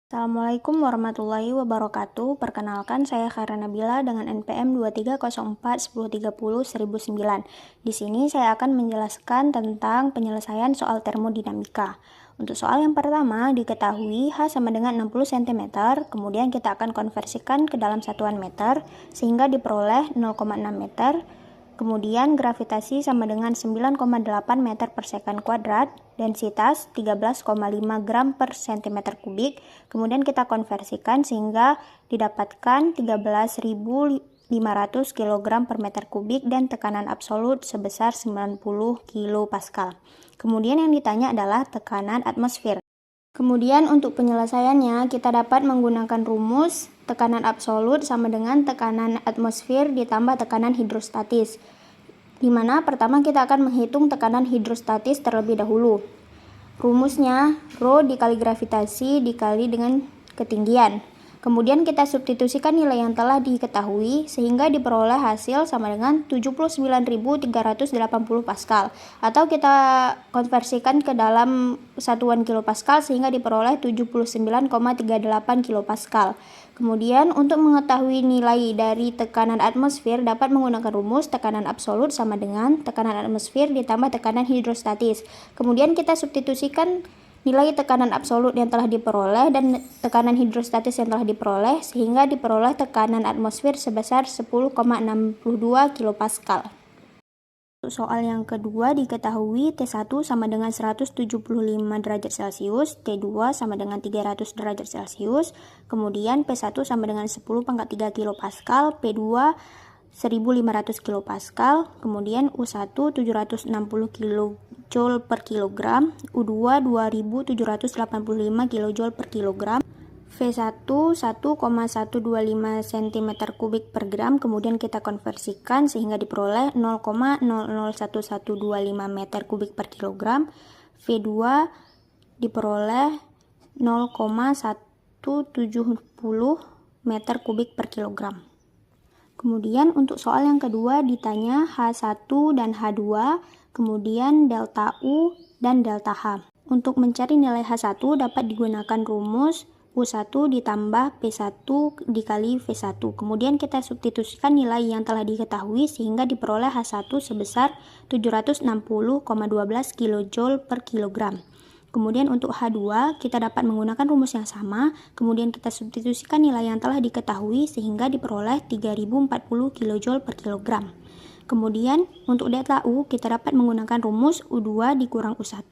Assalamualaikum warahmatullahi wabarakatuh. Perkenalkan, saya Khaira Nabila dengan NPM 230410301009. Di sini saya akan menjelaskan tentang penyelesaian soal termodinamika. Untuk soal yang pertama, diketahui H sama dengan 60 cm, kemudian kita akan konversikan ke dalam satuan meter, sehingga diperoleh 0,6 meter. Kemudian gravitasi sama dengan 9,8 meter per second kuadrat, densitas 13,5 gram per cm kubik. Kemudian kita konversikan sehingga didapatkan 13.500 kg per meter kubik dan tekanan absolut sebesar 90 kPa. Kemudian yang ditanya adalah tekanan atmosfer. Kemudian untuk penyelesaiannya kita dapat menggunakan rumus tekanan absolut sama dengan tekanan atmosfer ditambah tekanan hidrostatis. Di mana pertama kita akan menghitung tekanan hidrostatis terlebih dahulu. Rumusnya rho dikali gravitasi dikali dengan ketinggian. Kemudian kita substitusikan nilai yang telah diketahui sehingga diperoleh hasil sama dengan 79.380 Pascal, atau kita konversikan ke dalam satuan kilopascal sehingga diperoleh 79,38 kilopascal. Kemudian untuk mengetahui nilai dari tekanan atmosfer dapat menggunakan rumus tekanan absolut sama dengan tekanan atmosfer ditambah tekanan hidrostatis. Kemudian kita substitusikan nilai tekanan absolut yang telah diperoleh dan tekanan hidrostatis yang telah diperoleh sehingga diperoleh tekanan atmosfer sebesar 10,62 kilopascal. Untuk soal yang kedua diketahui T1 sama dengan 175 derajat Celcius, T2 sama dengan 300 derajat Celcius, kemudian P1 sama dengan 10 pangkat 3 kilopascal, P2 1500 kilopascal, kemudian U1 760 kilojoule per kilogram, U2 2785 kilojoule per kilogram, V1 1,125 cm kubik per gram, kemudian kita konversikan sehingga diperoleh 0,001125 meter kubik per kilogram, V2 diperoleh 0,170 meter kubik per kilogram. Kemudian untuk soal yang kedua ditanya H1 dan H2, kemudian delta U dan delta H. Untuk mencari nilai H1 dapat digunakan rumus U1 ditambah P1 dikali V1. Kemudian kita substitusikan nilai yang telah diketahui sehingga diperoleh H1 sebesar 760,12 kJ per kilogram. Kemudian untuk H2 kita dapat menggunakan rumus yang sama, kemudian kita substitusikan nilai yang telah diketahui sehingga diperoleh 3040 kJ per kilogram. Kemudian untuk delta U kita dapat menggunakan rumus U2 dikurang U1,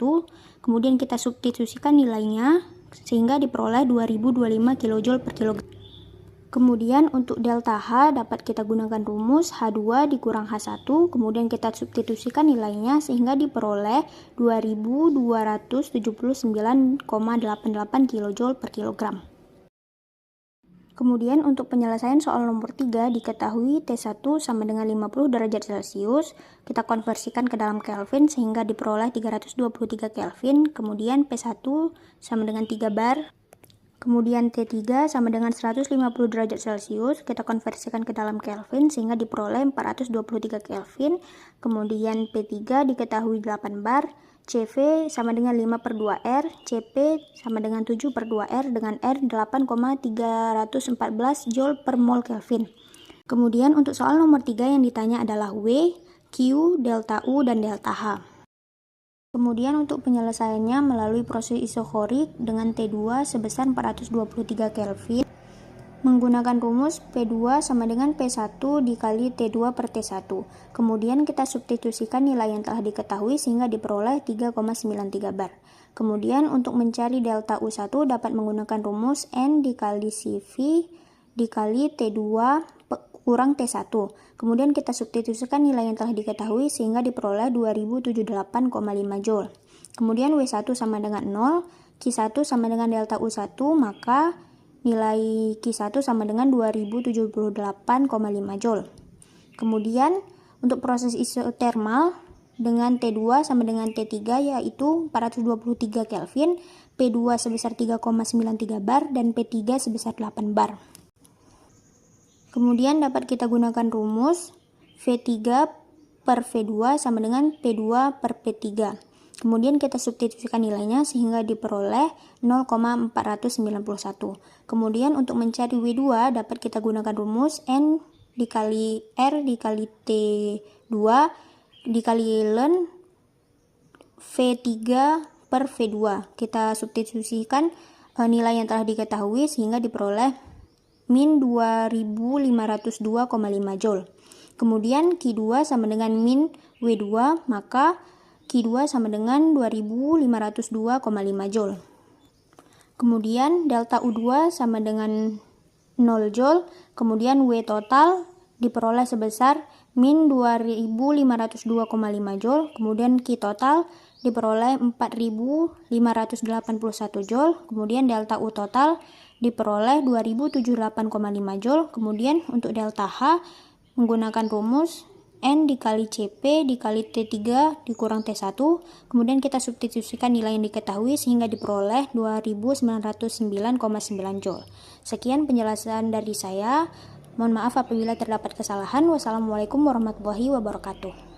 kemudian kita substitusikan nilainya sehingga diperoleh 2025 kJ per kilogram. Kemudian untuk delta H dapat kita gunakan rumus H2 dikurang H1, kemudian kita substitusikan nilainya sehingga diperoleh 2279,88 kJ per kilogram. Kemudian untuk penyelesaian soal nomor 3 diketahui T1 sama dengan 50 derajat Celcius, kita konversikan ke dalam Kelvin sehingga diperoleh 323 Kelvin, kemudian P1 sama dengan 3 bar. Kemudian T3 sama dengan 150 derajat Celcius, kita konversikan ke dalam Kelvin sehingga diperoleh 423 Kelvin. Kemudian P3 diketahui 8 bar, CV sama dengan 5 per 2R, CP sama dengan 7 per 2R dengan R 8,314 Joule per mol Kelvin. Kemudian untuk soal nomor 3 yang ditanya adalah W, Q, delta U, dan delta H. Kemudian untuk penyelesaiannya melalui proses isokorik dengan T2 sebesar 423 Kelvin menggunakan rumus P2 sama dengan P1 dikali T2 per T1. Kemudian kita substitusikan nilai yang telah diketahui sehingga diperoleh 3,93 bar. Kemudian untuk mencari delta U1 dapat menggunakan rumus N dikali CV dikali T2 kurang T1. Kemudian kita substitusikan nilai yang telah diketahui sehingga diperoleh 2078,5 Joule. Kemudian W1 sama dengan 0, Q1 sama dengan delta U1, maka nilai Q1 sama dengan 2078,5 Joule. Kemudian untuk proses isotermal dengan T2 sama dengan T3 yaitu 423 Kelvin, P2 sebesar 3,93 bar, dan P3 sebesar 8 bar. Kemudian dapat kita gunakan rumus V3 per V2 sama dengan P2 per P3. Kemudian kita substitusikan nilainya sehingga diperoleh 0,491. Kemudian untuk mencari W2 dapat kita gunakan rumus N dikali R dikali T2 dikali ln V3 per V2. Kita substitusikan nilai yang telah diketahui sehingga diperoleh min 2502,5 Joule. Kemudian Q2 sama dengan min W2, maka Q2 sama dengan 2502,5 Joule. Kemudian delta U2 sama dengan 0 Joule, kemudian W total diperoleh sebesar min 2502,5 Joule, kemudian Q total diperoleh 4581 Joule, kemudian delta U total diperoleh 2078,5 Joule. Kemudian untuk delta H menggunakan rumus N dikali CP dikali T3 dikurang T1, kemudian kita substitusikan nilai yang diketahui sehingga diperoleh 2909,9 Joule. Sekian penjelasan dari saya. Mohon maaf apabila terdapat kesalahan. Wassalamualaikum warahmatullahi wabarakatuh.